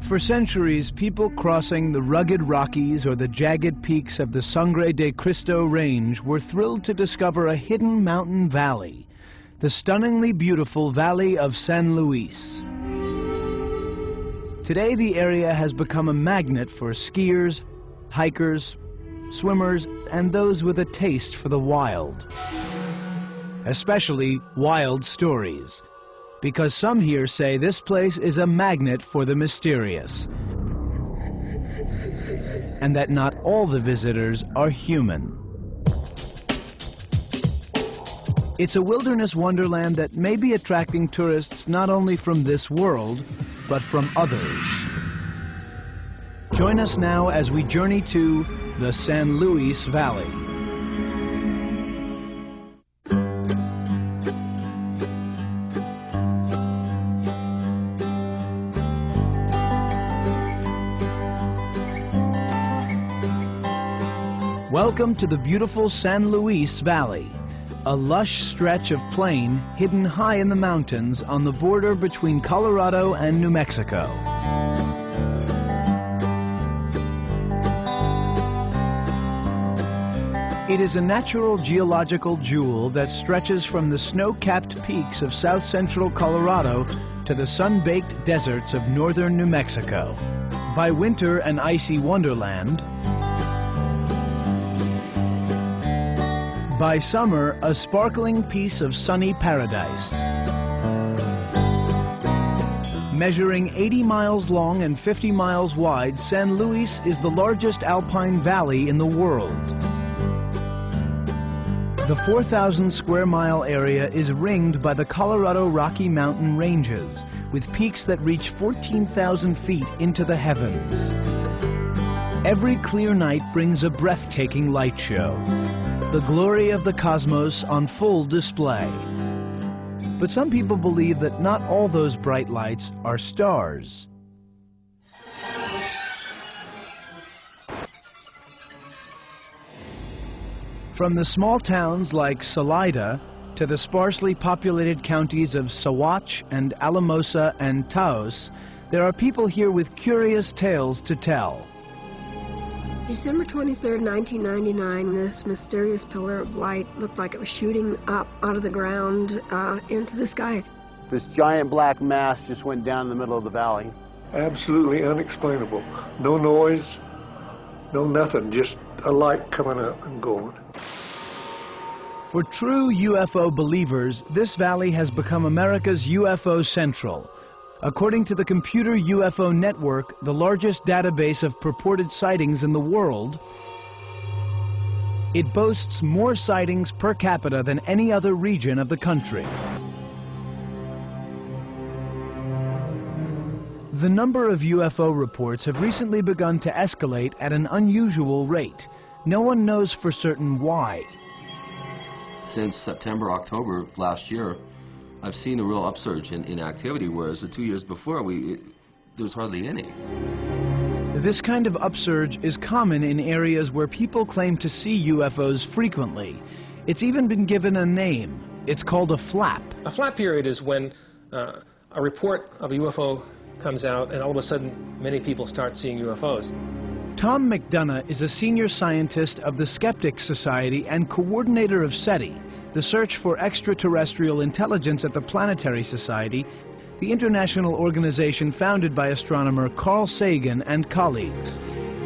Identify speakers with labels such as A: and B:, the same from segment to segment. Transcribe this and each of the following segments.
A: For centuries, people crossing the rugged Rockies or the jagged peaks of the Sangre de Cristo Range were thrilled to discover a hidden mountain valley, the stunningly beautiful Valley of San Luis. Today, the area has become a magnet for skiers, hikers, swimmers, and those with a taste for the wild. Especially wild stories, because some here say this place is a magnet for the mysterious, and that not all the visitors are human. It's a wilderness wonderland that may be attracting tourists not only from this world, but from others. Join us now as we journey to the San Luis Valley. Welcome to the beautiful San Luis Valley, a lush stretch of plain hidden high in the mountains on the border between Colorado and New Mexico. It is a natural geological jewel that stretches from the snow-capped peaks of south-central Colorado to the sun-baked deserts of northern New Mexico. By winter, an icy wonderland. By summer, a sparkling piece of sunny paradise. Measuring 80 miles long and 50 miles wide, San Luis is the largest alpine valley in the world. The 4,000 square mile area is ringed by the Colorado Rocky Mountain ranges, with peaks that reach 14,000 feet into the heavens. Every clear night brings a breathtaking light show, the glory of the cosmos on full display. But some people believe that not all those bright lights are stars. From the small towns like Salida to the sparsely populated counties of Saguache and Alamosa and Taos, there are people here with curious tales to tell.
B: December 23rd, 1999, this mysterious pillar of light looked like it was shooting up out of the ground into the sky.
C: This giant black mass just went down the middle of the valley.
D: Absolutely unexplainable. No noise, no nothing, just a light coming up and going.
A: For true UFO believers, this valley has become America's UFO Central. According to the Computer UFO Network, the largest database of purported sightings in the world, it boasts more sightings per capita than any other region of the country. The number of UFO reports have recently begun to escalate at an unusual rate. No one knows for certain why.
E: Since September, October last year, I've seen a real upsurge in activity, whereas the 2 years before, there was hardly any.
A: This kind of upsurge is common in areas where people claim to see UFOs frequently. It's even been given a name. It's called a flap.
F: A flap period is when a report of a UFO comes out and all of a sudden many people start seeing UFOs.
A: Tom McDonough is a senior scientist of the Skeptics Society and coordinator of SETI, the search for extraterrestrial intelligence at the Planetary Society, the international organization founded by astronomer Carl Sagan and colleagues.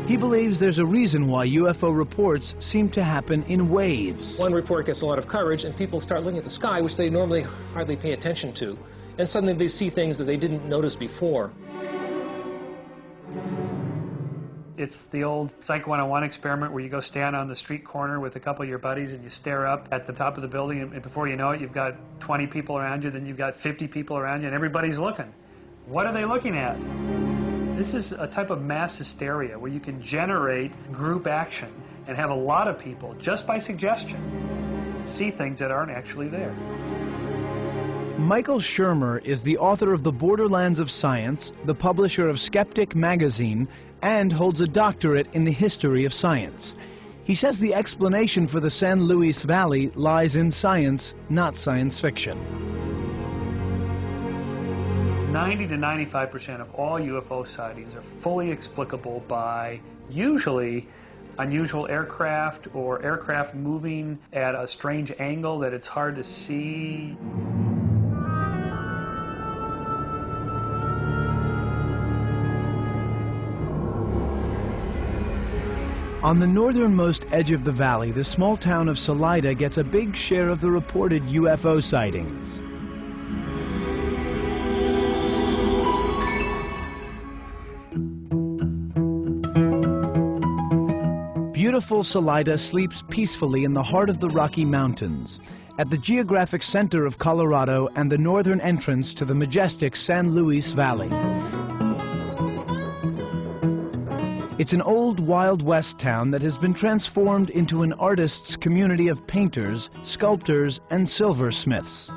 A: He believes there's a reason why UFO reports seem to happen in waves.
F: One report gets a lot of coverage and people start looking at the sky, which they normally hardly pay attention to, and suddenly they see things that they didn't notice before.
G: It's the old Psych 101 experiment where you go stand on the street corner with a couple of your buddies and you stare up at the top of the building, and before you know it, you've got 20 people around you, then you've got 50 people around you, and everybody's looking. What are they looking at? This is a type of mass hysteria where you can generate group action and have a lot of people, just by suggestion, see things that aren't actually there.
A: Michael Shermer is the author of The Borderlands of Science, the publisher of Skeptic magazine, and holds a doctorate in the history of science. He says the explanation for the San Luis Valley lies in science, not science fiction.
G: 90 to 95% of all UFO sightings are fully explicable by usually unusual aircraft or aircraft moving at a strange angle that it's hard to see.
A: On the northernmost edge of the valley, the small town of Salida gets a big share of the reported UFO sightings. Beautiful Salida sleeps peacefully in the heart of the Rocky Mountains, at the geographic center of Colorado and the northern entrance to the majestic San Luis Valley. It's an old Wild West town that has been transformed into an artist's community of painters, sculptors, and silversmiths.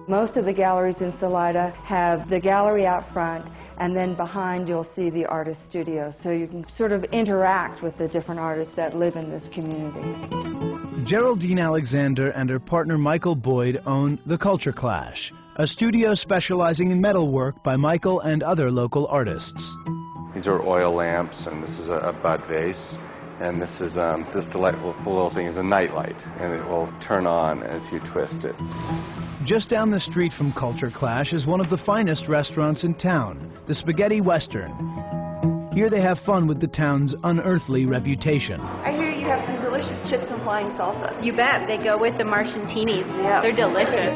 H: Most of the galleries in Salida have the gallery out front, and then behind you'll see the artist studio, so you can sort of interact with the different artists that live in this community.
A: Geraldine Alexander and her partner Michael Boyd own The Culture Clash, a studio specializing in metalwork by Michael and other local artists.
I: These are oil lamps, and this is a bud vase, and this is this delightful little thing is a nightlight, and it will turn on as you twist it.
A: Just down the street from Culture Clash is one of the finest restaurants in town, the Spaghetti Western. Here they have fun with the town's unearthly reputation.
J: I hear you have some delicious chips and flying salsa.
K: You bet. They go with the Martiantinis.
J: Yeah.
K: They're delicious.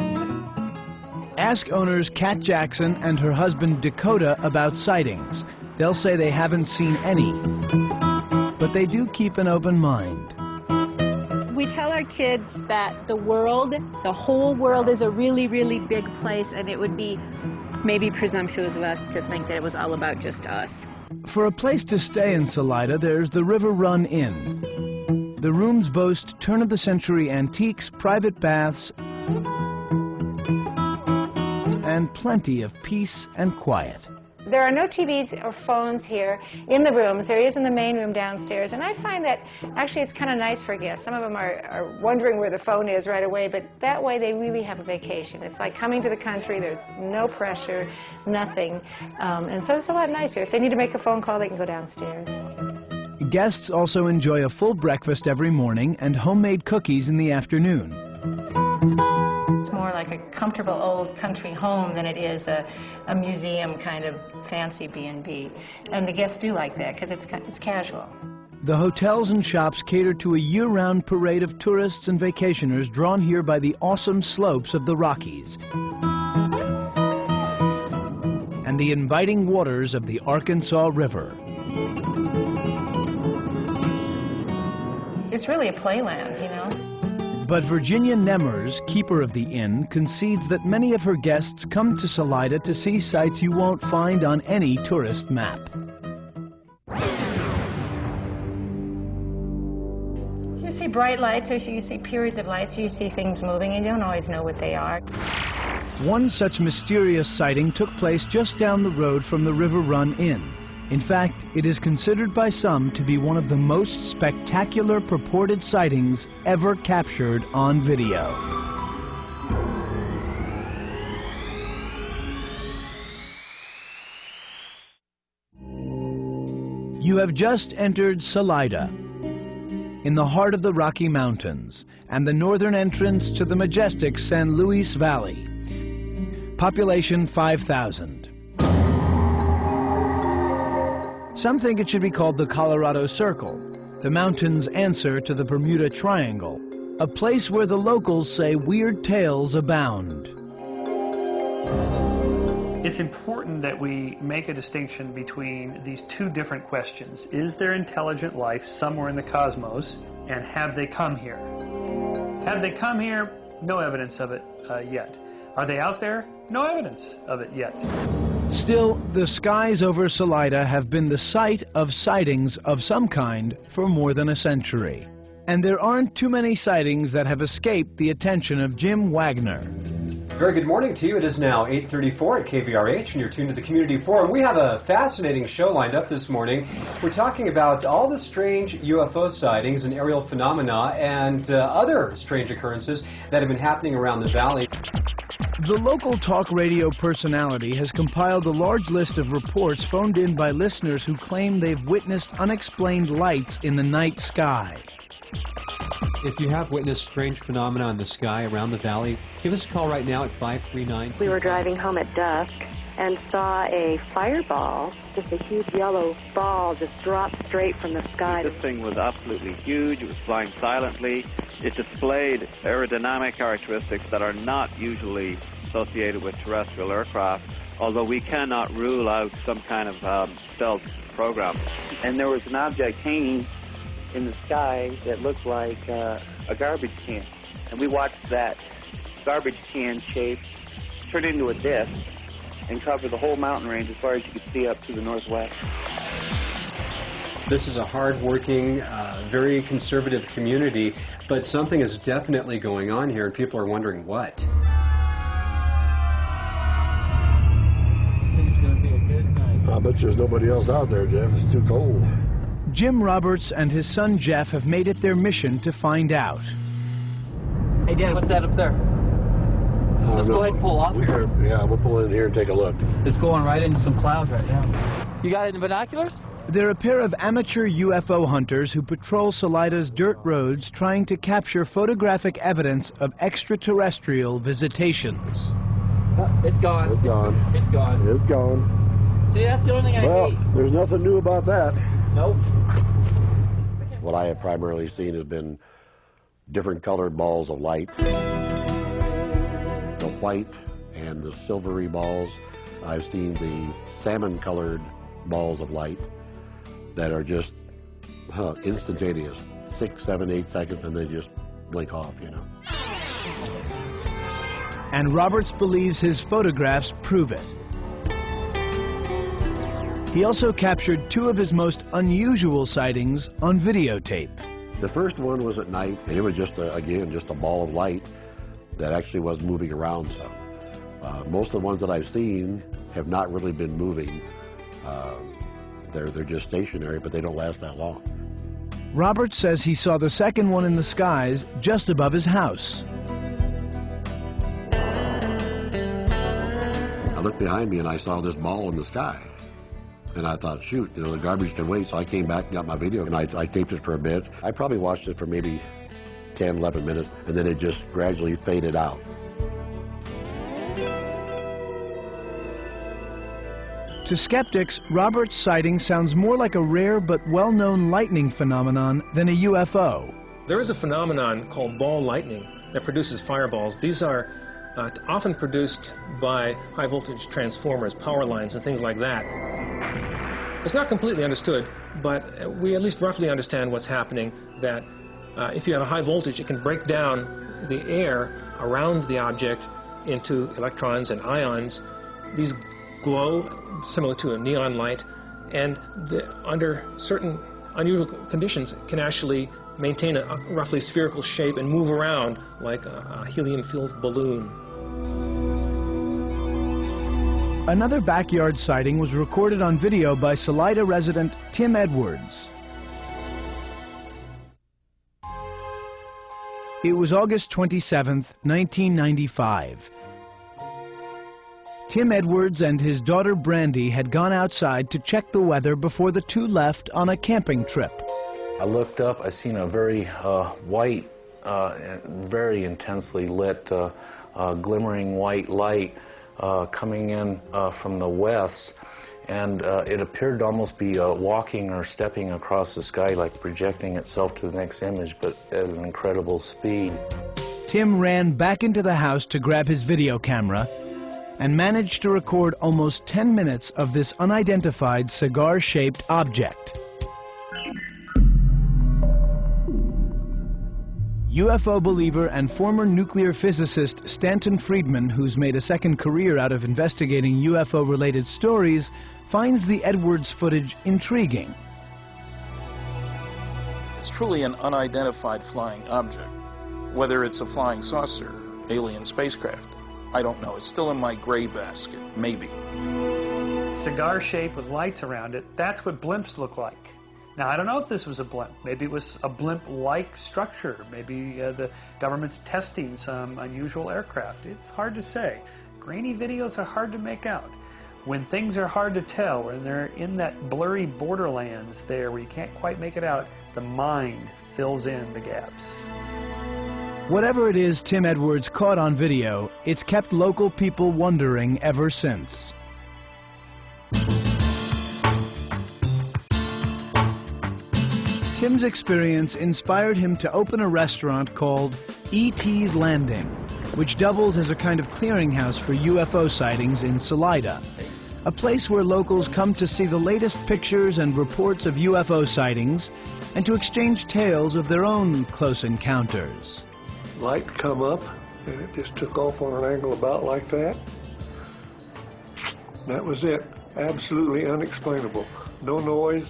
A: Ask owners Kat Jackson and her husband Dakota about sightings. They'll say they haven't seen any, but they do keep an open mind.
K: We tell our kids that the whole world is a really, really big place, and it would be maybe presumptuous of us to think that it was all about just us.
A: For a place to stay in Salida, there's the River Run Inn. The rooms boast turn-of-the-century antiques, private baths, and plenty of peace and quiet.
L: There are no TVs or phones here in the rooms. There is in the main room downstairs, and I find that actually it's kind of nice for guests. Some of them are wondering where the phone is right away, but that way they really have a vacation. It's like coming to the country. There's no pressure, nothing, and so it's a lot nicer. If they need to make a phone call, they can go downstairs.
A: Guests also enjoy a full breakfast every morning and homemade cookies in the afternoon.
L: Like a comfortable old country home than it is a museum kind of fancy B&B. And the guests do like that because it's casual.
A: The hotels and shops cater to a year-round parade of tourists and vacationers drawn here by the awesome slopes of the Rockies and the inviting waters of the Arkansas River.
L: It's really a playland, you know.
A: But Virginia Nemmers, keeper of the inn, concedes that many of her guests come to Salida to see sights you won't find on any tourist map.
L: You see bright lights, or you see periods of lights, you see things moving, and you don't always know what they are.
A: One such mysterious sighting took place just down the road from the River Run Inn. In fact, it is considered by some to be one of the most spectacular purported sightings ever captured on video. You have just entered Salida, in the heart of the Rocky Mountains, and the northern entrance to the majestic San Luis Valley. Population 5,000. Some think it should be called the Colorado Circle, the mountain's answer to the Bermuda Triangle, a place where the locals say weird tales abound.
G: It's important that we make a distinction between these two different questions. Is there intelligent life somewhere in the cosmos, and have they come here? Have they come here? No evidence of it yet. Are they out there? No evidence of it yet.
A: Still, the skies over Salida have been the site of sightings of some kind for more than a century. And there aren't too many sightings that have escaped the attention of Jim Wagner.
M: Very good morning to you. It is now 8:34 at KVRH, and you're tuned to the Community Forum. We have a fascinating show lined up this morning. We're talking about all the strange UFO sightings and aerial phenomena and other strange occurrences that have been happening around the valley.
A: The local talk radio personality has compiled a large list of reports phoned in by listeners who claim they've witnessed unexplained lights in the night sky.
M: If you have witnessed strange phenomena in the sky around the valley, give us a call right now at 539.
N: We were driving home at dusk and saw a fireball, just a huge yellow ball just drop straight from the sky.
O: This thing was absolutely huge. It was flying silently. It displayed aerodynamic characteristics that are not usually associated with terrestrial aircraft, although we cannot rule out some kind of stealth program.
P: And there was an object hanging in the sky that looked like a garbage can. And we watched that garbage can shape turn into a disc and cover the whole mountain range as far as you could see up to the northwest.
M: This is a hard-working, very conservative community, but something is definitely going on here, and people are wondering what.
Q: I bet there's nobody else out there, Jeff. It's too cold.
A: Jim Roberts and his son Jeff have made it their mission to find out.
R: Hey, Dad, what's that up there? Let's go ahead and pull off here.
Q: Yeah, we'll pull in here and take a look.
R: It's going right into some clouds right now. You got any binoculars?
A: They're a pair of amateur UFO hunters who patrol Salida's dirt roads trying to capture photographic evidence of extraterrestrial visitations.
R: It's gone.
Q: It's gone.
R: It's gone.
Q: It's gone.
R: See, that's the only thing I hate.
Q: Well, there's nothing new about that.
R: Nope.
Q: What I have primarily seen has been different colored balls of light. The white and the silvery balls. I've seen the salmon colored balls of light that are just instantaneous. 6, 7, 8 seconds and they just blink off, you know.
A: And Roberts believes his photographs prove it. He also captured 2 of his most unusual sightings on videotape.
Q: The first one was at night, and it was just, again, just a ball of light that actually was moving around some. Most of the ones that I've seen have not really been moving. They're just stationary, but they don't last that long.
A: Roberts says he saw the second one in the skies just above his house.
Q: I looked behind me and I saw this ball in the sky. And I thought, shoot, you know, the garbage can wait. So I came back and got my video, and I taped it for a bit. I probably watched it for maybe 10, 11 minutes, and then it just gradually faded out.
A: To skeptics, Roberts' sighting sounds more like a rare but well-known lightning phenomenon than a UFO.
F: There is a phenomenon called ball lightning that produces fireballs. These are often produced by high-voltage transformers, power lines, and things like that. It's not completely understood, but we at least roughly understand what's happening, that if you have a high voltage, it can break down the air around the object into electrons and ions. These glow similar to a neon light, and under certain unusual conditions can actually maintain a roughly spherical shape and move around like a helium-filled balloon.
A: Another backyard sighting was recorded on video by Salida resident Tim Edwards. It was August 27, 1995. Tim Edwards and his daughter Brandy had gone outside to check the weather before the two left on a camping trip.
S: I looked up, I seen a very white, very intensely lit, glimmering white light coming in from the west, and it appeared to almost be walking or stepping across the sky, like projecting itself to the next image, but at an incredible speed.
A: Tim ran back into the house to grab his video camera and managed to record almost 10 minutes of this unidentified cigar-shaped object. UFO believer and former nuclear physicist Stanton Friedman, who's made a second career out of investigating UFO-related stories, finds the Edwards footage intriguing.
T: It's truly an unidentified flying object. Whether it's a flying saucer, alien spacecraft, I don't know. It's still in my gray basket, maybe.
G: Cigar shape with lights around it, that's what blimps look like. Now, I don't know if this was a blimp. Maybe it was a blimp-like structure. Maybe the government's testing some unusual aircraft. It's hard to say. Grainy videos are hard to make out. When things are hard to tell, when they're in that blurry borderlands there where you can't quite make it out, the mind fills in the gaps.
A: Whatever it is Tim Edwards caught on video, it's kept local people wondering ever since. Tim's experience inspired him to open a restaurant called E.T.'s Landing, which doubles as a kind of clearinghouse for UFO sightings in Salida, a place where locals come to see the latest pictures and reports of UFO sightings and to exchange tales of their own close encounters.
D: Light come up, and it just took off on an angle about like that. That was it. Absolutely unexplainable. No noise,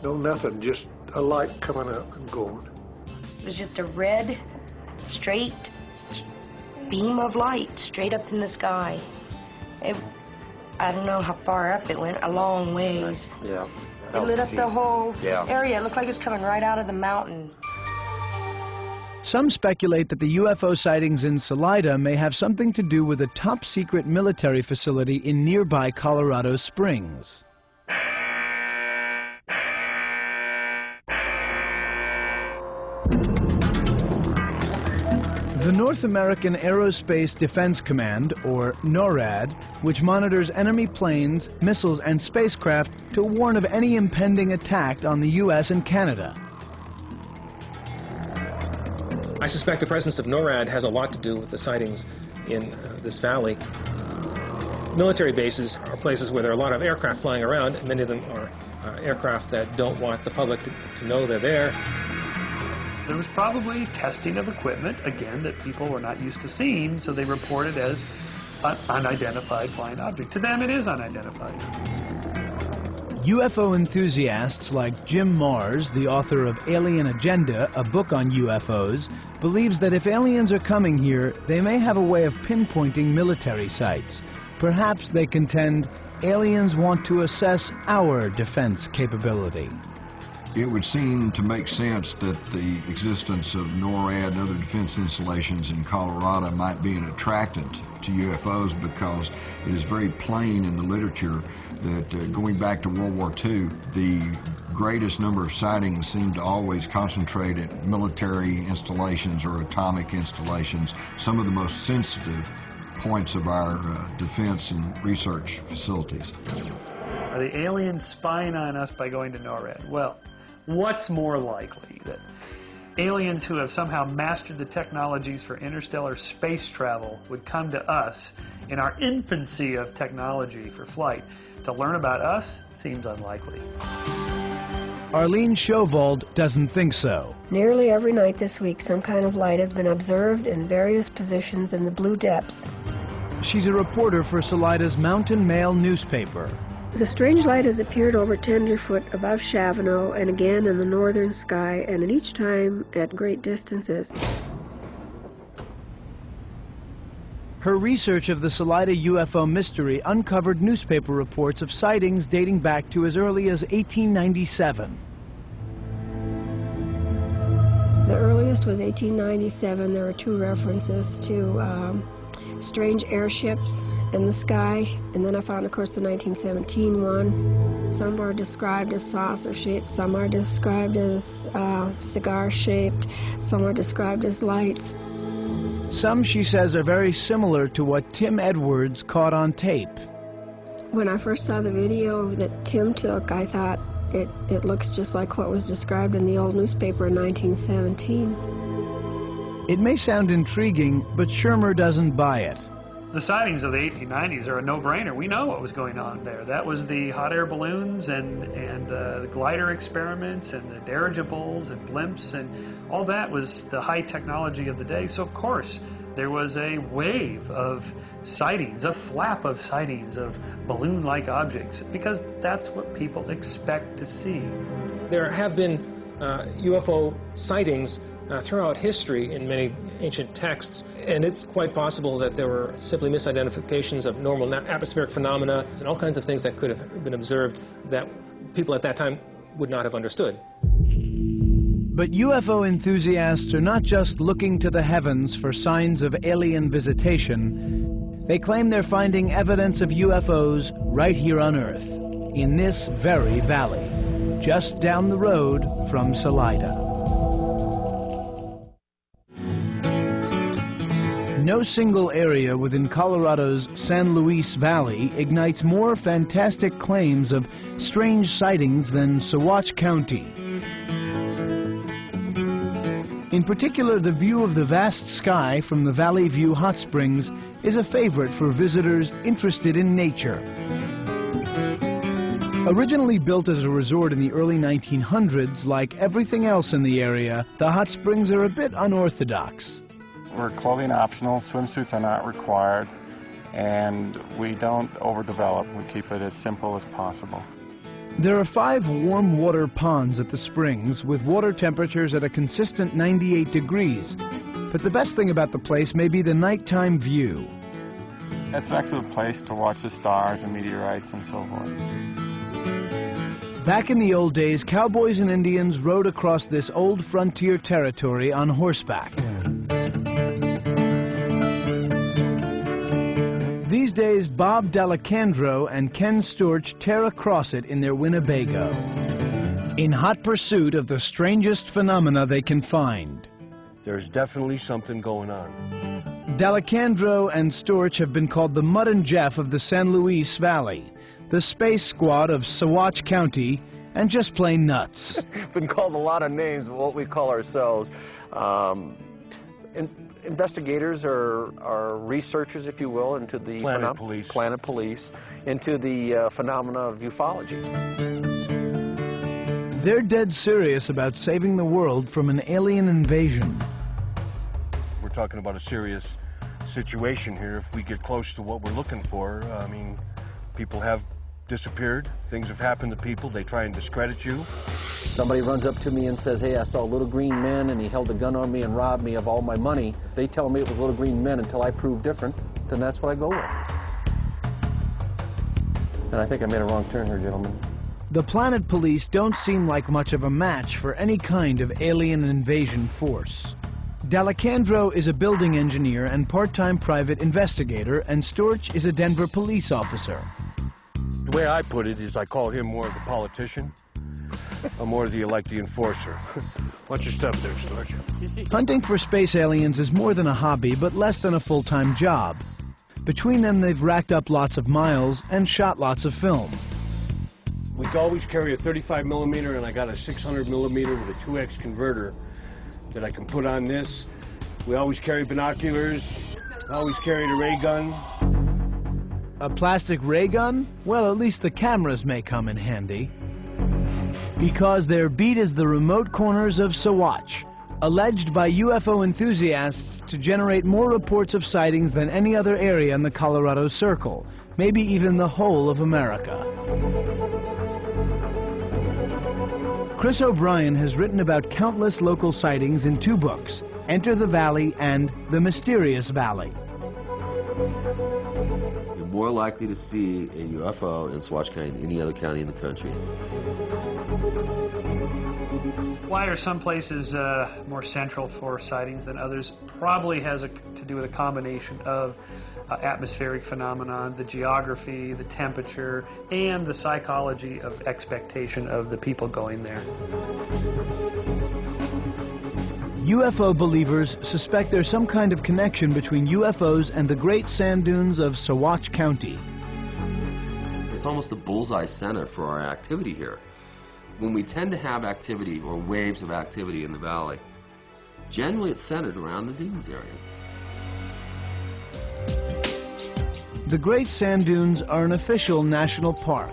D: no nothing, just a light coming up and going.
U: It was just a red, straight beam of light straight up in the sky. I don't know how far up it went, a long ways.
C: Yeah.
U: It lit up the whole area. It looked like it was coming right out of the mountain.
A: Some speculate that the UFO sightings in Salida may have something to do with a top-secret military facility in nearby Colorado Springs. The North American Aerospace Defense Command, or NORAD, which monitors enemy planes, missiles, and spacecraft to warn of any impending attack on the U.S. and Canada.
F: I suspect the presence of NORAD has a lot to do with the sightings in this valley. Military bases are places where there are a lot of aircraft flying around, and many of them are aircraft that don't want the public to know they're there.
G: There was probably testing of equipment, again, that people were not used to seeing, so they reported as an unidentified flying object. To them, it is unidentified.
A: UFO enthusiasts like Jim Mars, the author of Alien Agenda, a book on UFOs, believes that if aliens are coming here, they may have a way of pinpointing military sites. Perhaps, they contend, aliens want to assess our defense capability.
V: It would seem to make sense that the existence of NORAD and other defense installations in Colorado might be an attractant to UFOs, because it is very plain in the literature that going back to World War II, the greatest number of sightings seem to always concentrate at military installations or atomic installations, some of the most sensitive points of our defense and research facilities.
G: Are the aliens spying on us by going to NORAD? Well, what's more likely? That aliens who have somehow mastered the technologies for interstellar space travel would come to us in our infancy of technology for flight to learn about us? Seems unlikely.
A: Arlene Shovald doesn't think so.
B: Nearly every night this week, some kind of light has been observed in various positions in the blue depths.
A: She's a reporter for Salida's Mountain Mail newspaper.
B: The strange light has appeared over tenderfoot above Chavano and again in the northern sky, and at each time at great distances.
A: Her research of the Salida UFO mystery uncovered newspaper reports of sightings dating back to as early as 1897.
B: The earliest was 1897. There were two references to strange airships in the sky, and then I found, of course, the 1917 one. Some are described as saucer-shaped, some are described as cigar-shaped, some are described as lights.
A: Some, she says, are very similar to what Tim Edwards caught on tape.
B: When I first saw the video that Tim took, I thought it looks just like what was described in the old newspaper in 1917.
A: It may sound intriguing, but Shermer doesn't buy it.
G: The sightings of the 1890s are a no-brainer. We know what was going on there. That was the hot air balloons and the glider experiments and the dirigibles and blimps, and all that was the high technology of the day. So, of course, there was a wave of sightings, a flap of sightings of balloon-like objects, because that's what people expect to see.
F: There have been UFO sightings throughout history in many ancient texts, and it's quite possible that there were simply misidentifications of normal atmospheric phenomena and all kinds of things that could have been observed that people at that time would not have understood.
A: But UFO enthusiasts are not just looking to the heavens for signs of alien visitation. They claim they're finding evidence of UFOs right here on Earth, in this very valley, just down the road from Salida. No single area within Colorado's San Luis Valley ignites more fantastic claims of strange sightings than Saguache County. In particular, the view of the vast sky from the Valley View Hot Springs is a favorite for visitors interested in nature. Originally built as a resort in the early 1900s, like everything else in the area, the hot springs are a bit unorthodox.
I: We're clothing optional, swimsuits are not required, and we don't overdevelop. We keep it as simple as possible.
A: There are 5 warm water ponds at the springs with water temperatures at a consistent 98 degrees. But the best thing about the place may be the nighttime view.
I: It's an excellent place to watch the stars and meteorites and so forth.
A: Back in the old days, cowboys and Indians rode across this old frontier territory on horseback. These days, Bob D'Alessandro and Ken Storch tear across it in their Winnebago, in hot pursuit of the strangest phenomena they can find.
E: There's definitely something going on.
A: D'Alessandro and Storch have been called the Mud and Jeff of the San Luis Valley, the space squad of Saguache County, and just plain nuts.
E: Been called a lot of names of what we call ourselves. Investigators or researchers, if you will, into the planet police, into the phenomena of ufology.
A: They're dead serious about saving the world from an alien invasion.
E: We're talking about a serious situation here. If we get close to what we're looking for, I mean, people have disappeared. Things have happened to people. They try and discredit you.
H: Somebody runs up to me and says, hey, I saw a little green man and he held a gun on me and robbed me of all my money. They tell me it was little green men until I prove different, then that's what I go with. And I think I made a wrong turn here, gentlemen.
A: The planet police don't seem like much of a match for any kind of alien invasion force. D'Alessandro is a building engineer and part-time private investigator, and Storch is a Denver police officer.
E: The way I put it is I call him more of the politician. I'm more of the enforcer. Watch your step there, Storch.
A: Hunting for space aliens is more than a hobby, but less than a full-time job. Between them, they've racked up lots of miles and shot lots of film.
E: We always carry a 35 millimeter, and I got a 600 millimeter with a 2X converter that I can put on this. We always carry binoculars. Always carried a ray gun.
A: A plastic ray gun? Well, at least the cameras may come in handy. Because their beat is the remote corners of Saguache, alleged by UFO enthusiasts to generate more reports of sightings than any other area in the Colorado Circle, maybe even the whole of America. Chris O'Brien has written about countless local sightings in 2 books, Enter the Valley and The Mysterious Valley.
W: You're more likely to see a UFO in Saguache County than any other county in the country.
G: Why are some places more central for sightings than others? Probably has to do with a combination of atmospheric phenomenon, the geography, the temperature, and the psychology of expectation of the people going there.
A: UFO believers suspect there's some kind of connection between UFOs and the great sand dunes of Saguache County.
W: It's almost the bullseye center for our activity here. When we tend to have activity or waves of activity in the valley, generally it's centered around the dunes area.
A: The Great Sand Dunes are an official national park,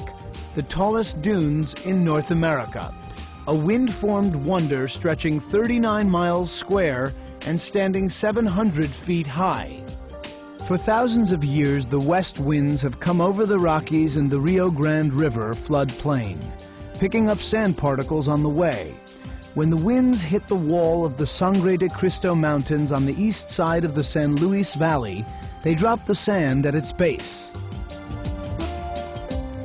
A: the tallest dunes in North America, a wind-formed wonder stretching 39 miles square and standing 700 feet high. For thousands of years, the west winds have come over the Rockies and the Rio Grande River floodplain, picking up sand particles on the way. When the winds hit the wall of the Sangre de Cristo Mountains on the east side of the San Luis Valley, they drop the sand at its base.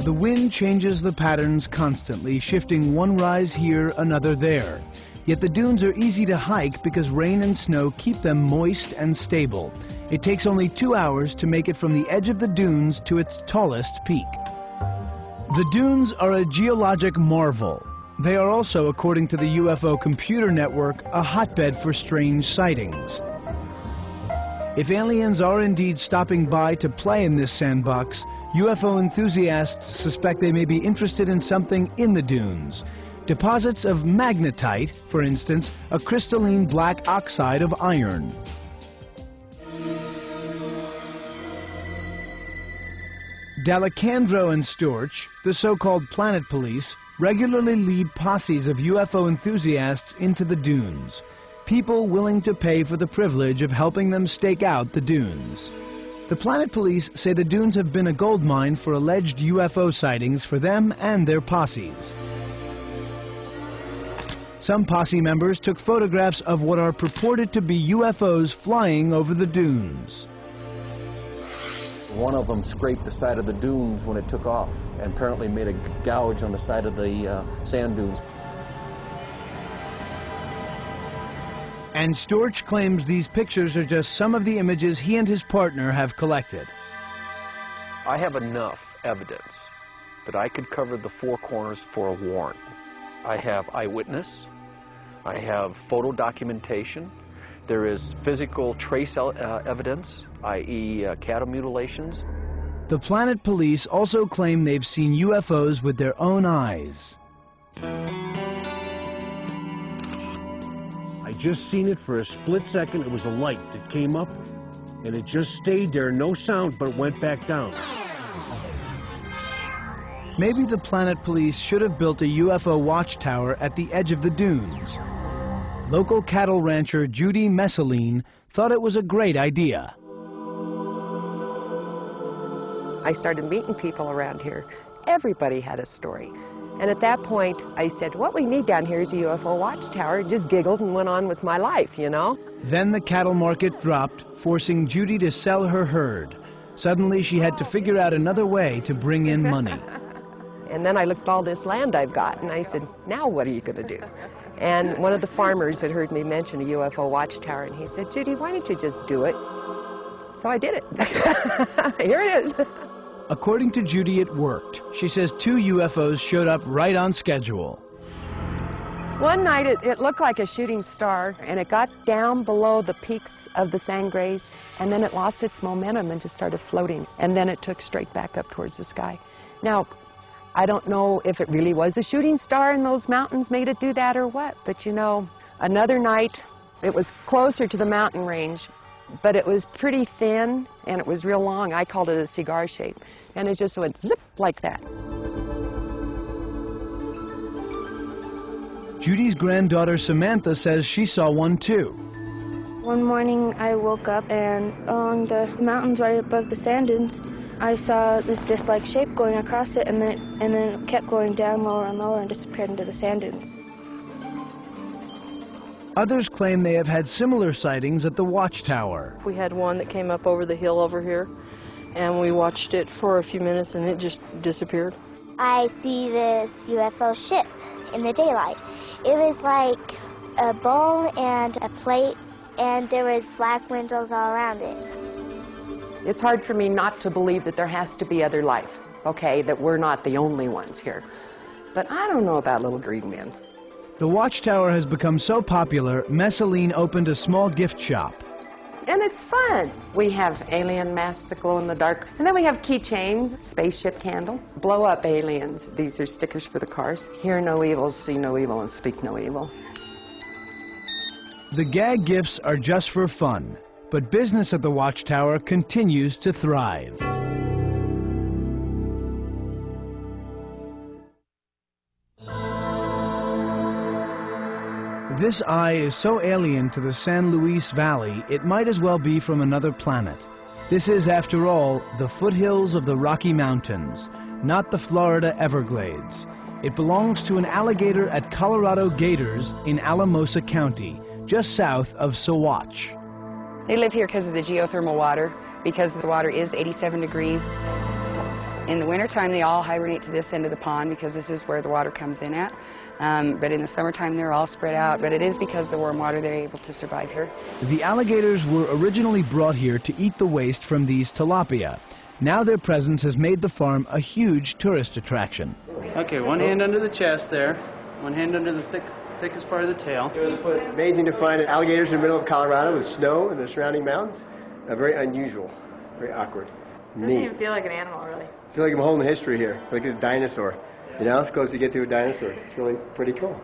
A: The wind changes the patterns constantly, shifting one rise here, another there. Yet the dunes are easy to hike because rain and snow keep them moist and stable. It takes only 2 hours to make it from the edge of the dunes to its tallest peak. The dunes are a geologic marvel. They are also, according to the UFO Computer Network, a hotbed for strange sightings. If aliens are indeed stopping by to play in this sandbox, UFO enthusiasts suspect they may be interested in something in the dunes. Deposits of magnetite, for instance, a crystalline black oxide of iron. D'Alessandro and Storch, the so-called planet police, regularly lead posses of UFO enthusiasts into the dunes. People willing to pay for the privilege of helping them stake out the dunes. The planet police say the dunes have been a gold mine for alleged UFO sightings for them and their posses. Some posse members took photographs of what are purported to be UFOs flying over the dunes.
H: One of them scraped the side of the dunes when it took off and apparently made a gouge on the side of the sand dunes.
A: And Storch claims these pictures are just some of the images he and his partner have collected.
H: I have enough evidence that I could cover the four corners for a warrant. I have eyewitness, I have photo documentation, there is physical trace evidence, i.e. cattle mutilations.
A: The planet police also claim they've seen UFOs with their own eyes.
E: I just seen it for a split second. It was a light that came up, and it just stayed there, no sound, but it went back down.
A: Maybe the planet police should have built a UFO watchtower at the edge of the dunes. Local cattle rancher Judy Messeline thought it was a great idea.
J: I started meeting people around here. Everybody had a story. And at that point, I said, what we need down here is a UFO watchtower. Just giggled and went on with my life, you know?
A: Then the cattle market dropped, forcing Judy to sell her herd. Suddenly, she had to figure out another way to bring in money.
J: And then I looked at all this land I've got, and I said, now what are you going to do? And one of the farmers had heard me mention a UFO watchtower, and he said, Judy, why don't you just do it? So I did it. Here it is.
A: According to Judy, it worked. She says 2 UFOs showed up right on schedule.
J: One night, it looked like a shooting star, and it got down below the peaks of the Sangres, and then it lost its momentum and just started floating, and then it took straight back up towards the sky. Now, I don't know if it really was a shooting star and those mountains made it do that or what, but you know, another night, it was closer to the mountain range, but it was pretty thin and it was real long. I called it a cigar shape, and it just went zip like that.
A: Judy's granddaughter Samantha says she saw one too.
K: One morning I woke up and on the mountains right above the sand dunes, I saw this disc-like shape going across it, and then it kept going down lower and lower and disappeared into the sand dunes.
A: Others claim they have had similar sightings at the watchtower.
L: We had one that came up over the hill over here, and we watched it for a few minutes, and it just disappeared.
X: I see this UFO ship in the daylight. It was like a bowl and a plate, and there was black windows all around it.
J: It's hard for me not to believe that there has to be other life, okay, that we're not the only ones here. But I don't know about little green men.
A: The watchtower has become so popular, Messeline opened a small gift shop.
J: And it's fun. We have alien masks that glow in the dark, and then we have keychains, spaceship candle, blow up aliens. These are stickers for the cars. Hear no evil, see no evil, and speak no evil.
A: The gag gifts are just for fun, but business at the watchtower continues to thrive. This eye is so alien to the San Luis Valley, it might as well be from another planet. This is, after all, the foothills of the Rocky Mountains, not the Florida Everglades. It belongs to an alligator at Colorado Gators in Alamosa County, just south of Saguache.
M: They live here because of the geothermal water, because the water is 87 degrees. In the wintertime, they all hibernate to this end of the pond because this is where the water comes in at. But in the summertime, they're all spread out. But it is because of the warm water they're able to survive here.
A: The alligators were originally brought here to eat the waste from these tilapia. Now their presence has made the farm a huge tourist attraction.
R: Okay, one hand under the chest there, one hand under the thickest part of the tail.
N: Amazing to find alligators in the middle of Colorado with snow and the surrounding mountains. Very unusual, very awkward.
O: Doesn't even feel like an animal, really.
N: I feel like I'm holding history here. I feel like it's a dinosaur. You know, it's close to get to a dinosaur. It's really pretty cool.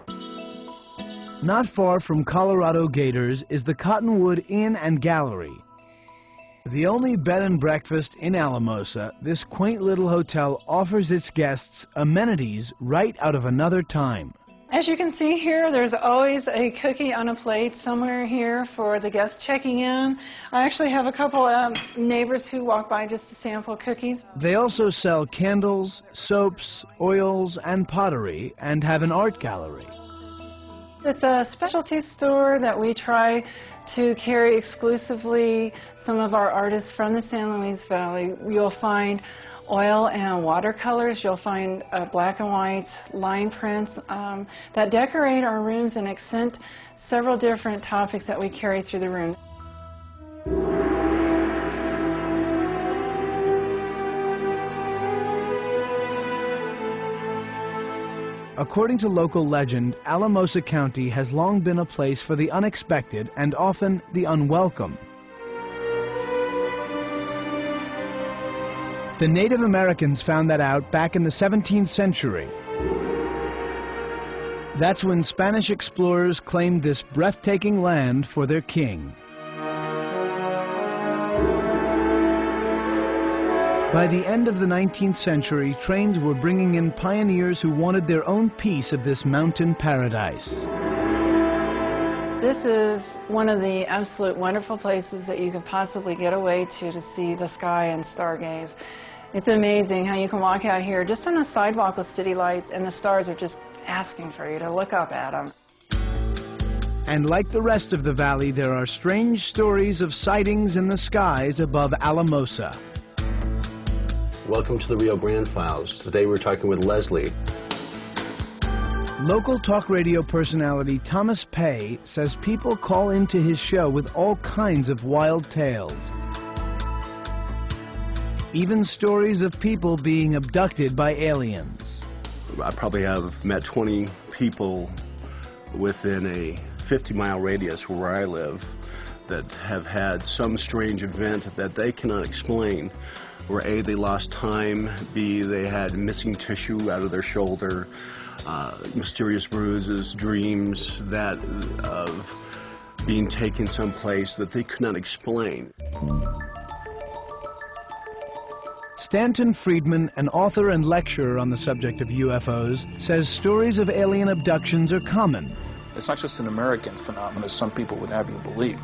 A: Not far from Colorado Gators is the Cottonwood Inn and Gallery. The only bed and breakfast in Alamosa, this quaint little hotel offers its guests amenities right out of another time.
P: As you can see here, there's always a cookie on a plate somewhere here for the guests checking in. I actually have a couple of neighbors who walk by just to sample cookies.
A: They also sell candles, soaps, oils, and pottery, and have an art gallery.
P: It's a specialty store that we try to carry exclusively some of our artists from the San Luis Valley. You'll find oil and watercolors, you'll find black and white line prints that decorate our rooms and accent several different topics that we carry through the room.
A: According to local legend, Alamosa County has long been a place for the unexpected and often the unwelcome. The Native Americans found that out back in the 17th century. That's when Spanish explorers claimed this breathtaking land for their king. By the end of the 19th century, trains were bringing in pioneers who wanted their own piece of this mountain paradise.
P: This is one of the absolute wonderful places that you could possibly get away to see the sky and stargaze. It's amazing how you can walk out here just on a sidewalk with city lights and the stars are just asking for you to look up at them.
A: And like the rest of the valley, there are strange stories of sightings in the skies above Alamosa.
Y: Welcome to the Rio Grande Files. Today we're talking with Leslie.
A: Local talk radio personality Thomas Pay says people call into his show with all kinds of wild tales. Even stories of people being abducted by aliens.
Z: I probably have met 20 people within a 50-mile radius where I live that have had some strange event that they cannot explain, where A, they lost time, B, they had missing tissue out of their shoulder, mysterious bruises, dreams that of being taken someplace that they could not explain.
A: Stanton Friedman, an author and lecturer on the subject of UFOs, says stories of alien abductions are common.
T: It's not just an American phenomenon, as some people would have you believe.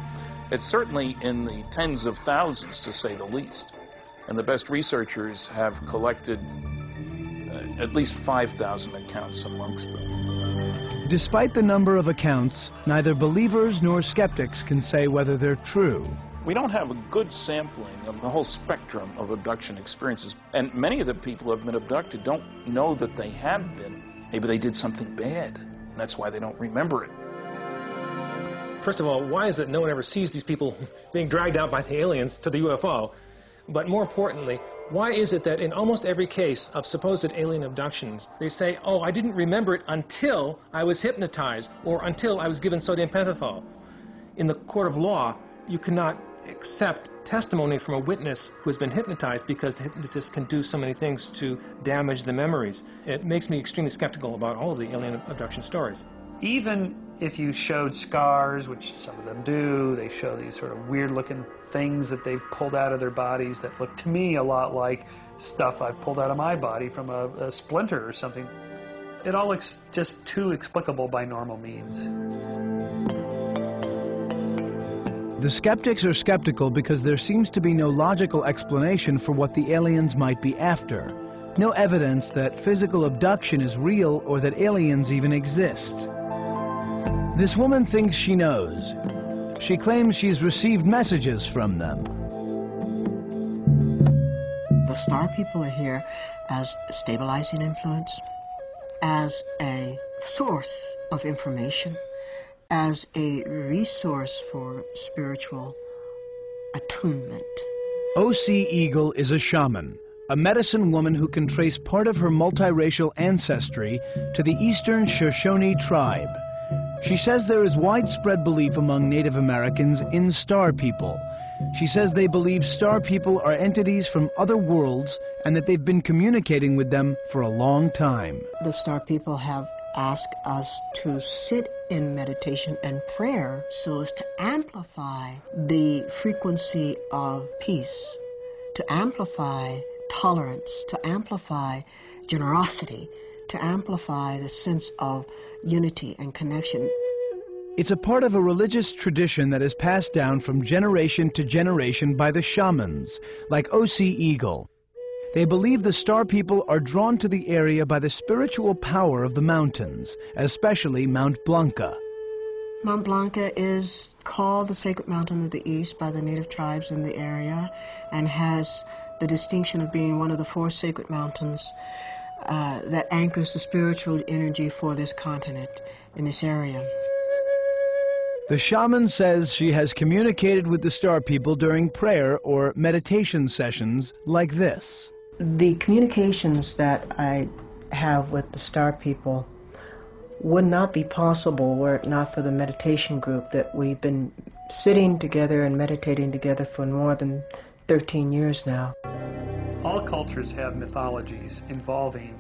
T: It's certainly in the tens of thousands, to say the least. And the best researchers have collected at least 5,000 accounts amongst them.
A: Despite the number of accounts, neither believers nor skeptics can say whether they're true.
T: We don't have a good sampling of the whole spectrum of abduction experiences. And many of the people who have been abducted don't know that they have been. Maybe they did something bad, and that's why they don't remember it.
F: First of all, why is it no one ever sees these people being dragged out by the aliens to the UFO? But more importantly, why is it that in almost every case of supposed alien abductions, they say, oh, I didn't remember it until I was hypnotized or until I was given sodium pentothal? In the court of law, you cannot accept testimony from a witness who has been hypnotized because the hypnotist can do so many things to damage the memories. It makes me extremely skeptical about all of the alien abduction stories.
G: Even if you showed scars, which some of them do, they show these sort of weird-looking things that they've pulled out of their bodies that look to me a lot like stuff I've pulled out of my body from a splinter or something. It all looks just too explicable by normal means.
A: The skeptics are skeptical because there seems to be no logical explanation for what the aliens might be after. No evidence that physical abduction is real or that aliens even exist. This woman thinks she knows. She claims she's received messages from them.
C: The star people are here as a stabilizing influence, as a source of information, as a resource for spiritual attunement.
A: O.C. Eagle is a shaman, a medicine woman who can trace part of her multiracial ancestry to the Eastern Shoshone tribe. She says there is widespread belief among Native Americans in star people. She says they believe star people are entities from other worlds and that they've been communicating with them for a long time.
C: The star people have asked us to sit in meditation and prayer so as to amplify the frequency of peace, to amplify tolerance, to amplify generosity, to amplify the sense of unity and connection.
A: It's a part of a religious tradition that is passed down from generation to generation by the shamans, like O.C. Eagle. They believe the star people are drawn to the area by the spiritual power of the mountains, especially Mount Blanca.
C: Mount Blanca is called the Sacred Mountain of the East by the native tribes in the area and has the distinction of being one of the 4 sacred mountains that anchors the spiritual energy for this continent in this area.
A: The shaman says she has communicated with the star people during prayer or meditation sessions like this.
C: The communications that I have with the star people would not be possible were it not for the meditation group that we've been sitting together and meditating together for more than 13 years now.
G: All cultures have mythologies involving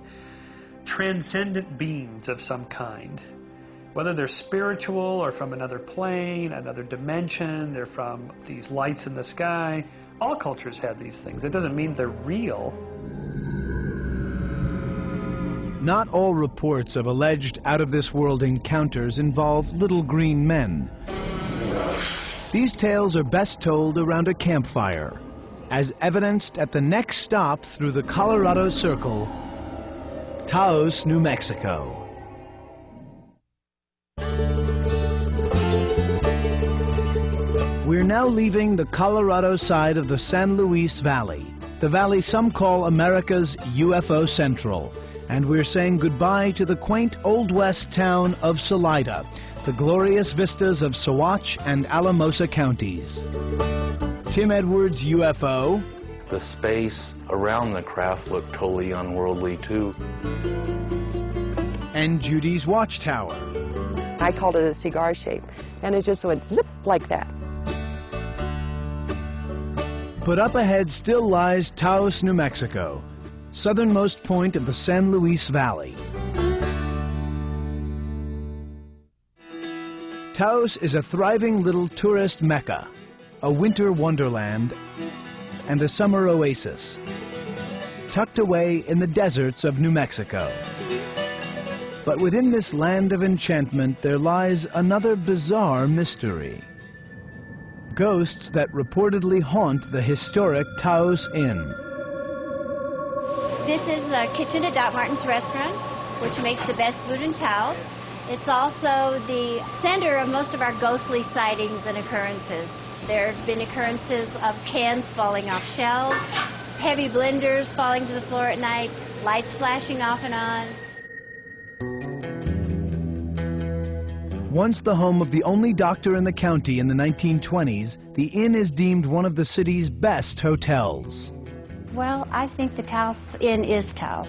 G: transcendent beings of some kind. Whether they're spiritual or from another plane, another dimension, they're from these lights in the sky. All cultures have these things. It doesn't mean they're real.
A: Not all reports of alleged out-of-this-world encounters involve little green men. These tales are best told around a campfire, as evidenced at the next stop through the Colorado Circle, Taos, New Mexico. We're now leaving the Colorado side of the San Luis Valley, the valley some call America's UFO Central, and we're saying goodbye to the quaint Old West town of Salida, the glorious vistas of Saguache and Alamosa counties. Tim Edwards' UFO.
D: The space around the craft looked totally unworldly too.
A: And Judy's Watchtower.
J: I called it a cigar shape, and it just went zip like that.
A: But up ahead still lies Taos, New Mexico, southernmost point of the San Luis Valley. Taos is a thriving little tourist mecca, a winter wonderland, and a summer oasis, tucked away in the deserts of New Mexico. But within this land of enchantment, there lies another bizarre mystery. Ghosts that reportedly haunt the historic Taos Inn.
Q: This is the kitchen at Doc Martin's restaurant, which makes the best food in Taos. It's also the center of most of our ghostly sightings and occurrences. There have been occurrences of cans falling off shelves, heavy blenders falling to the floor at night, lights flashing off and on.
A: Once the home of the only doctor in the county in the 1920s, the inn is deemed one of the city's best hotels.
Q: Well, I think the Taos Inn is Taos.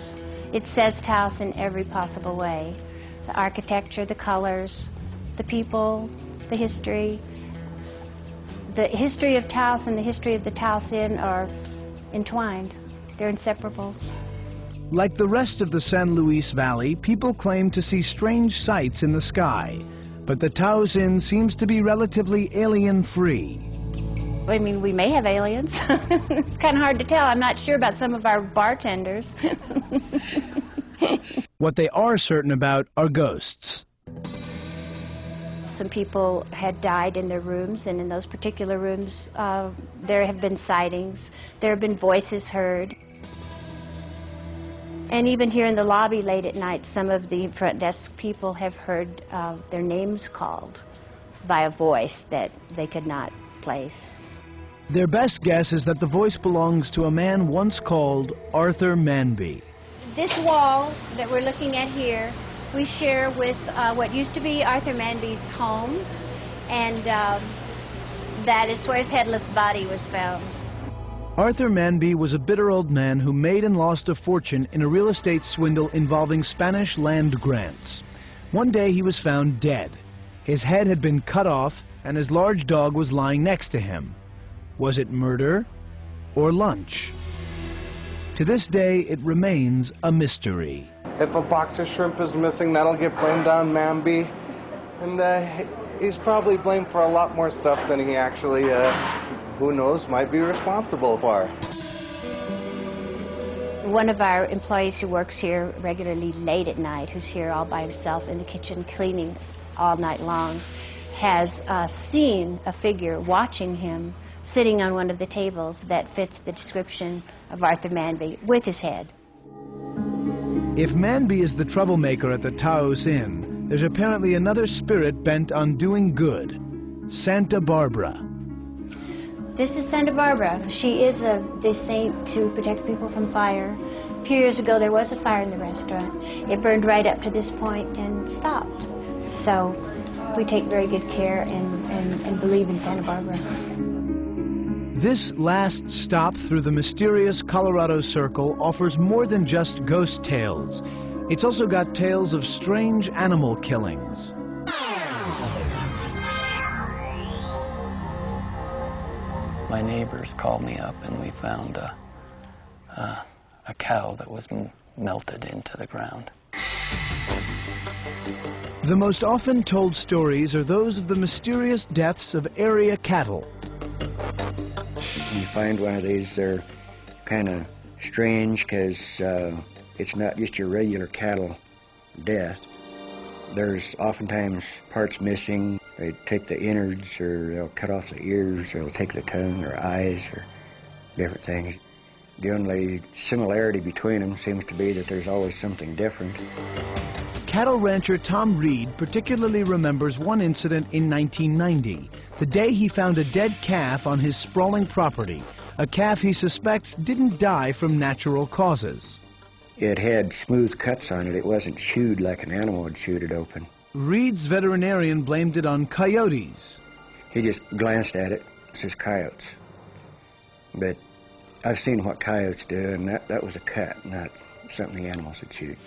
Q: It says Taos in every possible way. The architecture, the colors, the people, the history. The history of Taos and the history of the Taos Inn are entwined. They're inseparable.
A: Like the rest of the San Luis Valley, people claim to see strange sights in the sky. But the Taos Inn seems to be relatively alien-free.
Q: I mean, we may have aliens. It's kind of hard to tell. I'm not sure about some of our bartenders.
A: What they are certain about are ghosts.
Q: Some people had died in their rooms, and in those particular rooms, there have been sightings. There have been voices heard. And even here in the lobby late at night, some of the front desk people have heard their names called by a voice that they could not place.
A: Their best guess is that the voice belongs to a man once called Arthur Manby.
Q: This wall that we're looking at here, we share with what used to be Arthur Manby's home, and that is where his headless body was found.
A: Arthur Manby was a bitter old man who made and lost a fortune in a real estate swindle involving Spanish land grants. One day he was found dead. His head had been cut off and his large dog was lying next to him. Was it murder or lunch? To this day, it remains a mystery.
B: If a box of shrimp is missing, that'll get blamed on Manby. And he's probably blamed for a lot more stuff than he actually, who knows, might be responsible for.
Q: One of our employees who works here regularly late at night, who's here all by himself in the kitchen cleaning all night long, has seen a figure watching him sitting on one of the tables that fits the description of Arthur Manby with his head.
A: If Manby is the troublemaker at the Taos Inn, there's apparently another spirit bent on doing good, Santa Barbara.
Q: This is Santa Barbara. She is the saint to protect people from fire. A few years ago there was a fire in the restaurant. It burned right up to this point and stopped. So we take very good care and believe in Santa Barbara.
A: This last stop through the mysterious Colorado Circle offers more than just ghost tales. It's also got tales of strange animal killings.
I: My neighbors called me up and we found a cow that was melted into the ground.
A: The most often told stories are those of the mysterious deaths of area cattle.
S: When you find one of these, they're kind of strange because it's not just your regular cattle death. There's oftentimes parts missing. They take the innards, or they'll cut off the ears, or they'll take the tongue or eyes or different things. The only similarity between them seems to be that there's always something different.
A: Cattle rancher Tom Reed particularly remembers one incident in 1990, the day he found a dead calf on his sprawling property, a calf he suspects didn't die from natural causes.
S: It had smooth cuts on it. It wasn't chewed like an animal had chewed it open.
A: Reed's veterinarian blamed it on coyotes.
S: He just glanced at it, says coyotes. But I've seen what coyotes do, and that was a cut, not something the animals had chewed.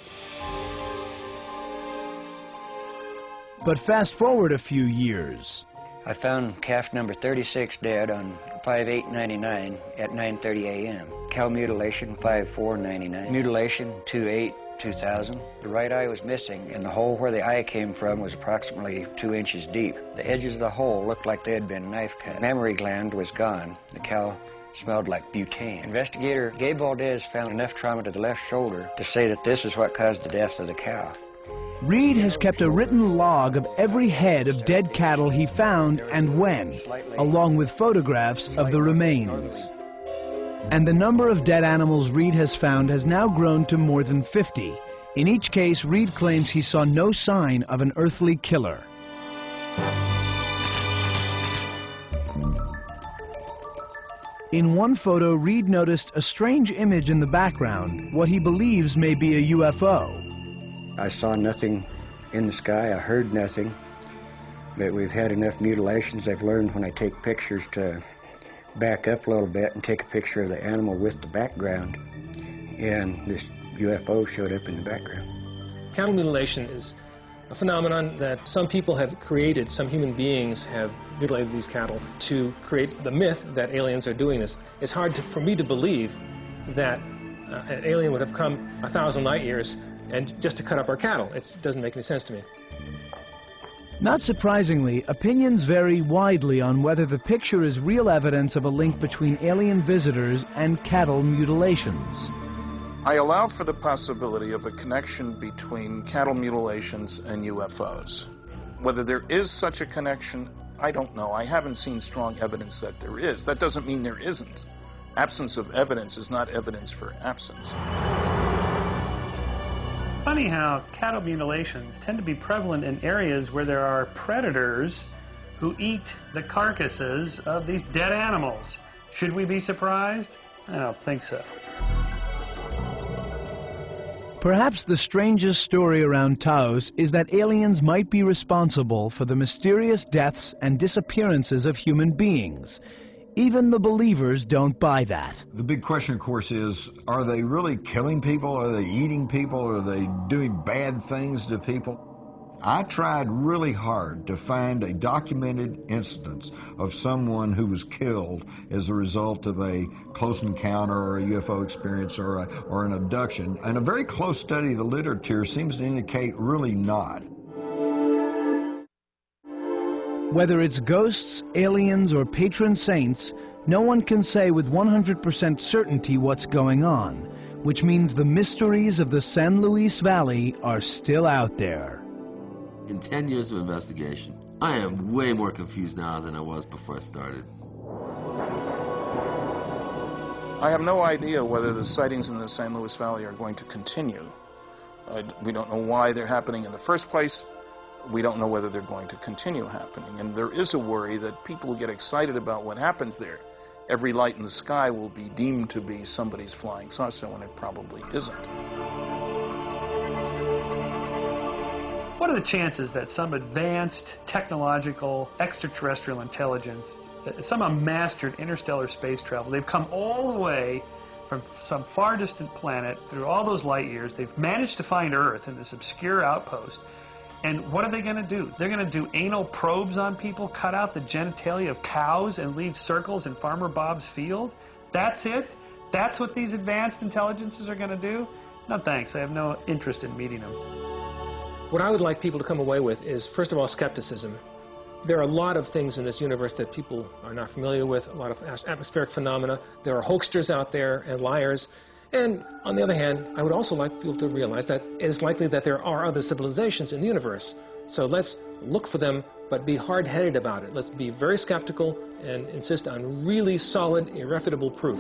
A: But fast forward a few years.
S: I found calf number 36 dead on 5/8/99 at 9:30 a.m. Cow mutilation 5/4/99. Mutilation 2/8/2000. The right eye was missing, and the hole where the eye came from was approximately 2 inches deep. The edges of the hole looked like they had been knife cut. Mammary gland was gone. The cow smelled like butane. Investigator Gabe Valdez found enough trauma to the left shoulder to say that this is what caused the death of the cow.
A: Reed has kept a written log of every head of dead cattle he found and when, along with photographs of the remains. And the number of dead animals Reed has found has now grown to more than 50. In each case, Reed claims he saw no sign of an earthly killer. In one photo, Reed noticed a strange image in the background, what he believes may be a UFO.
S: I saw nothing in the sky, I heard nothing, but we've had enough mutilations. I've learned when I take pictures to back up a little bit and take a picture of the animal with the background, and this UFO showed up in the background.
F: Cattle mutilation is a phenomenon that some people have created, some human beings have mutilated these cattle to create the myth that aliens are doing this. It's hard for me to believe that an alien would have come 1,000 light years and just to cut up our cattle. It doesn't make any sense to me.
A: Not surprisingly, opinions vary widely on whether the picture is real evidence of a link between alien visitors and cattle mutilations.
T: I allow for the possibility of a connection between cattle mutilations and UFOs. Whether there is such a connection, I don't know. I haven't seen strong evidence that there is. That doesn't mean there isn't. Absence of evidence is not evidence for absence.
G: funny how cattle mutilations tend to be prevalent in areas where there are predators who eat the carcasses of these dead animals. Should we be surprised? I don't think so.
A: Perhaps the strangest story around Taos is that aliens might be responsible for the mysterious deaths and disappearances of human beings. Even the believers don't buy that.
E: The big question, of course, is, are they really killing people? Are they eating people? Are they doing bad things to people? I tried really hard to find a documented instance of someone who was killed as a result of a close encounter or a UFO experience or an abduction. And a very close study of the literature seems to indicate really not.
A: Whether it's ghosts, aliens, or patron saints, no one can say with 100% certainty what's going on, which means the mysteries of the San Luis Valley are still out there.
H: In 10 years of investigation, I am way more confused now than I was before I started.
T: I have no idea whether the sightings in the San Luis Valley are going to continue. We don't know why they're happening in the first place. We don't know whether they're going to continue happening. And there is a worry that people get excited about what happens there. Every light in the sky will be deemed to be somebody's flying saucer when it probably isn't.
G: What are the chances that some advanced technological extraterrestrial intelligence somehow mastered interstellar space travel? They've come all the way from some far distant planet through all those light years. They've managed to find Earth in this obscure outpost. And what are they going to do? They're going to do anal probes on people, cut out the genitalia of cows and leave circles in Farmer Bob's field? That's it? That's what these advanced intelligences are going to do? No thanks. I have no interest in meeting them.
F: What I would like people to come away with is, first of all, skepticism. There are a lot of things in this universe that people are not familiar with, a lot of atmospheric phenomena. There are hoaxers out there and liars. And on the other hand, I would also like people to realize that it is likely that there are other civilizations in the universe. So let's look for them, but be hard-headed about it. Let's be very skeptical and insist on really solid, irrefutable proof.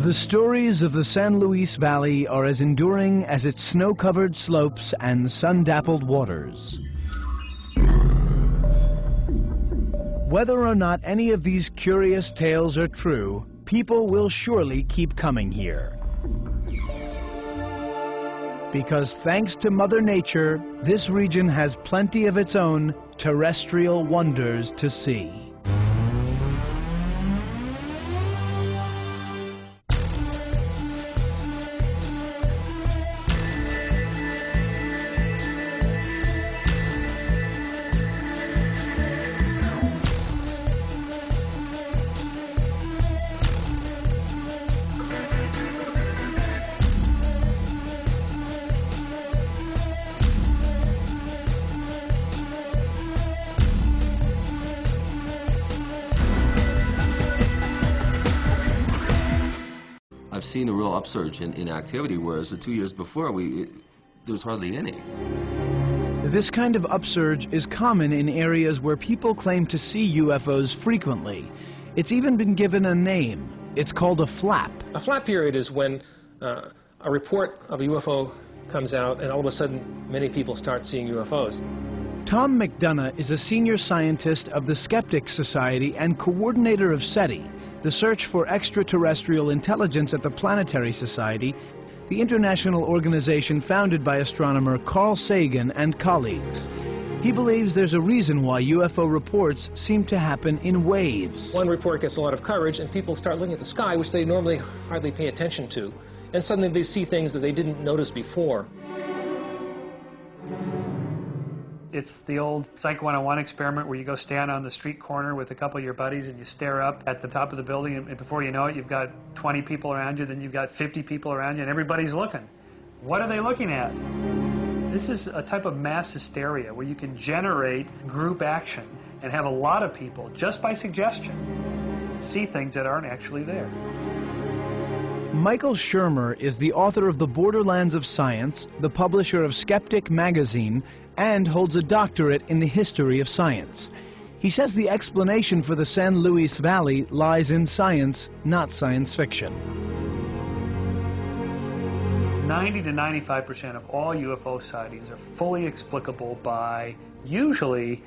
A: The stories of the San Luis Valley are as enduring as its snow-covered slopes and sun-dappled waters. Whether or not any of these curious tales are true, people will surely keep coming here. Because thanks to Mother Nature, this region has plenty of its own terrestrial wonders to see.
H: I've seen a real upsurge in activity, whereas the 2 years before, there was hardly any.
A: This kind of upsurge is common in areas where people claim to see UFOs frequently. It's even been given a name. It's called a flap.
F: A flap period is when a report of a UFO comes out and all of a sudden many people start seeing UFOs.
A: Tom McDonough is a senior scientist of the Skeptics Society and coordinator of SETI, the search for extraterrestrial intelligence at the Planetary Society, the international organization founded by astronomer Carl Sagan and colleagues. He believes there's a reason why UFO reports seem to happen in waves.
F: One report gets a lot of coverage and people start looking at the sky, which they normally hardly pay attention to, and suddenly they see things that they didn't notice before.
G: It's the old Psych 101 experiment where you go stand on the street corner with a couple of your buddies and you stare up at the top of the building, and before you know it, you've got 20 people around you, then you've got 50 people around you, and everybody's looking. What are they looking at? This is a type of mass hysteria where you can generate group action and have a lot of people, just by suggestion, see things that aren't actually there.
A: Michael Shermer is the author of The Borderlands of Science, the publisher of Skeptic magazine, and holds a doctorate in the history of science. He says the explanation for the San Luis Valley lies in science, not science fiction.
G: 90 to 95% of all UFO sightings are fully explicable by usually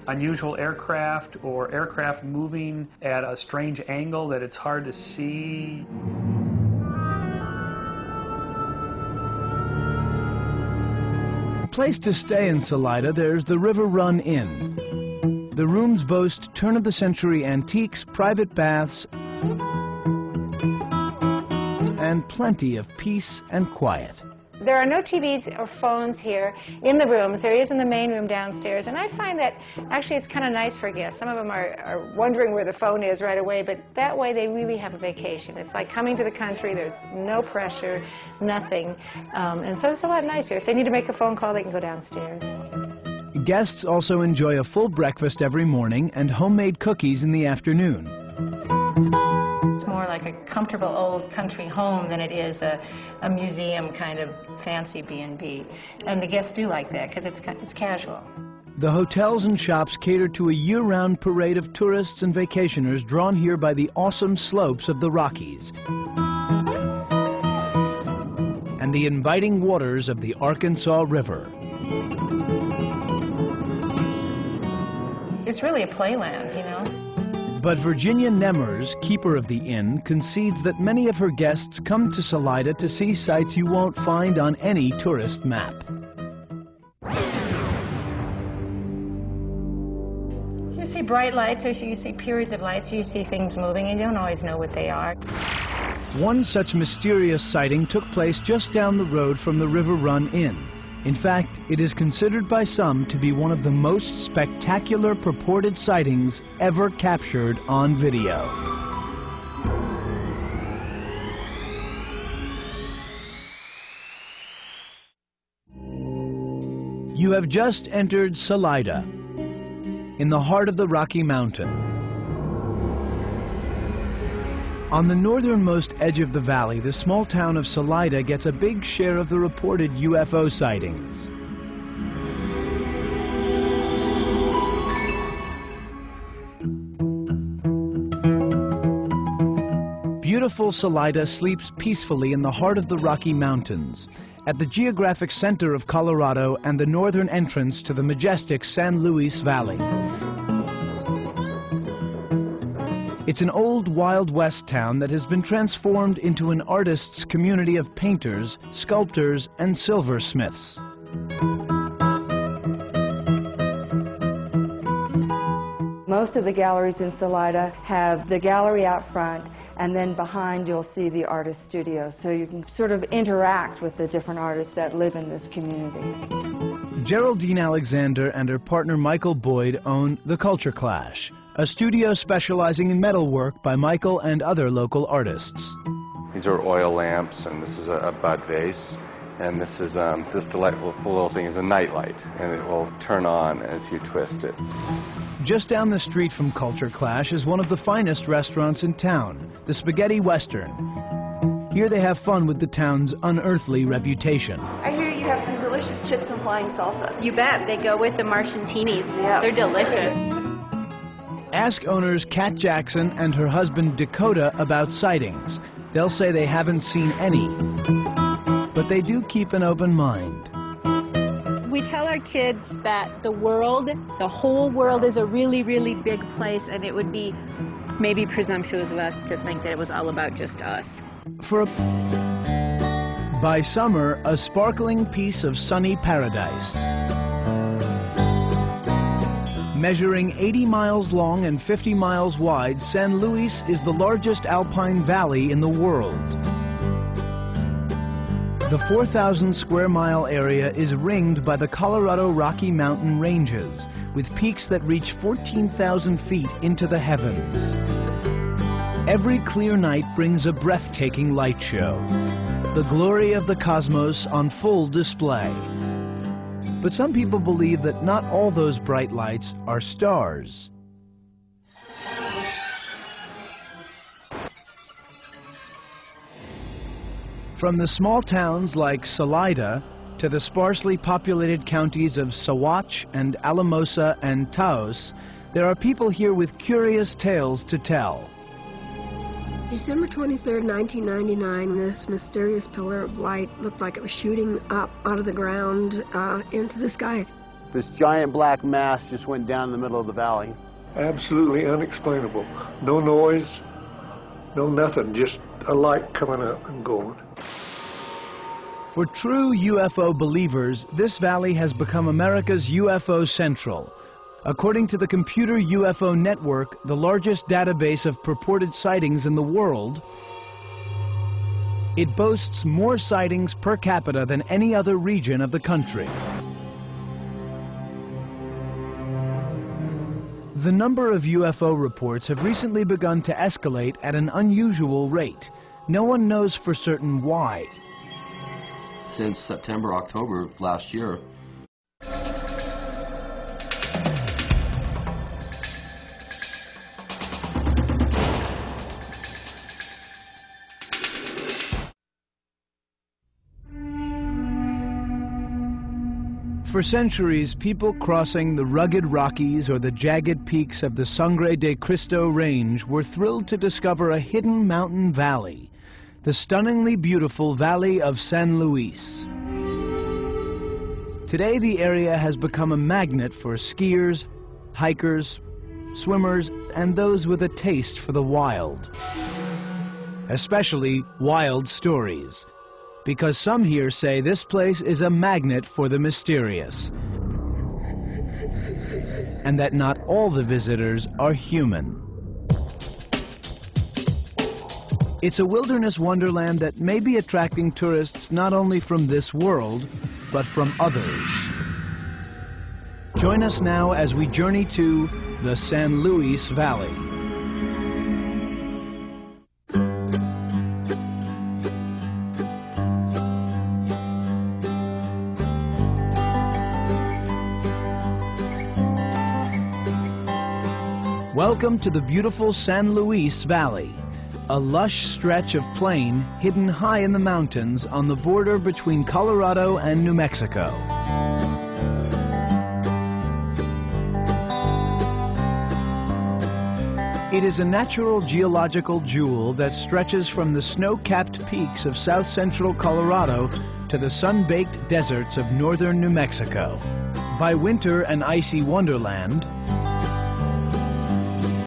G: unusual aircraft or aircraft moving at a strange angle that it's hard to see.
A: Place to stay in Salida, there's the River Run Inn. The rooms boast turn-of-the-century antiques, private baths, and plenty of peace and quiet.
K: There are no TVs or phones here in the rooms. There is in the main room downstairs, and I find that actually it's kind of nice for guests. Some of them are wondering where the phone is right away, but that way they really have a vacation. It's like coming to the country. There's no pressure, nothing, and so it's a lot nicer. If they need to make a phone call, they can go downstairs.
A: Guests also enjoy a full breakfast every morning and homemade cookies in the afternoon.
K: More like a comfortable old country home than it is a museum kind of fancy B&B. And the guests do like that because it's casual.
A: The hotels and shops cater to a year-round parade of tourists and vacationers drawn here by the awesome slopes of the Rockies and the inviting waters of the Arkansas River.
K: It's really a playland, you know.
A: But Virginia Nemmers, keeper of the inn, concedes that many of her guests come to Salida to see sights you won't find on any tourist map.
K: You see bright lights, or you see periods of lights, or you see things moving, and you don't always know what they are.
A: One such mysterious sighting took place just down the road from the River Run Inn. In fact, it is considered by some to be one of the most spectacular purported sightings ever captured on video. You have just entered Salida, in the heart of the Rocky Mountain. On the northernmost edge of the valley, the small town of Salida gets a big share of the reported UFO sightings. Beautiful Salida sleeps peacefully in the heart of the Rocky Mountains, at the geographic center of Colorado and the northern entrance to the majestic San Luis Valley. It's an old Wild West town that has been transformed into an artist's community of painters, sculptors, and silversmiths.
L: Most of the galleries in Salida have the gallery out front, and then behind you'll see the artist studio, so you can sort of interact with the different artists that live in this community.
A: Geraldine Alexander and her partner Michael Boyd own The Culture Clash, a studio specializing in metalwork by Michael and other local artists.
U: These are oil lamps, and this is a bud vase, and this is this delightful little thing is a nightlight, and it will turn on as you twist it.
A: Just down the street from Culture Clash is one of the finest restaurants in town, the Spaghetti Western. Here they have fun with the town's unearthly reputation.
O: I hear you have some delicious chips and flying salsa.
Q: You bet. They go with the Martiantinis.
O: Yeah.
Q: They're delicious.
A: Ask owners Kat Jackson and her husband Dakota about sightings. They'll say they haven't seen any, but they do keep an open mind.
Q: We tell our kids that the whole world is a really, really big place, and it would be maybe presumptuous of us to think that it was all about just us.
A: By summer, a sparkling piece of sunny paradise. Measuring 80 miles long and 50 miles wide, San Luis is the largest alpine valley in the world. The 4,000 square mile area is ringed by the Colorado Rocky Mountain ranges, with peaks that reach 14,000 feet into the heavens. Every clear night brings a breathtaking light show, the glory of the cosmos on full display. But some people believe that not all those bright lights are stars. From the small towns like Salida to the sparsely populated counties of Saguache and Alamosa and Taos, there are people here with curious tales to tell.
M: December 23rd, 1999, this mysterious pillar of light looked like it was shooting up out of the ground into the sky.
N: This giant black mass just went down the middle of the valley.
R: Absolutely unexplainable. No noise, no nothing, just a light coming up and going.
A: For true UFO believers, this valley has become America's UFO Central. According to the Computer UFO Network, the largest database of purported sightings in the world, it boasts more sightings per capita than any other region of the country. The number of UFO reports have recently begun to escalate at an unusual rate. No one knows for certain why.
H: Since September, October last year,
A: For centuries, people crossing the rugged Rockies or the jagged peaks of the Sangre de Cristo Range were thrilled to discover a hidden mountain valley, the stunningly beautiful Valley of San Luis. Today, the area has become a magnet for skiers, hikers, swimmers, and those with a taste for the wild. Especially wild stories, because some here say this place is a magnet for the mysterious, and that not all the visitors are human. It's a wilderness wonderland that may be attracting tourists not only from this world, but from others. Join us now as we journey to the San Luis Valley. Welcome to the beautiful San Luis Valley, a lush stretch of plain hidden high in the mountains on the border between Colorado and New Mexico. It is a natural geological jewel that stretches from the snow-capped peaks of south-central Colorado to the sun-baked deserts of northern New Mexico. By winter an icy wonderland,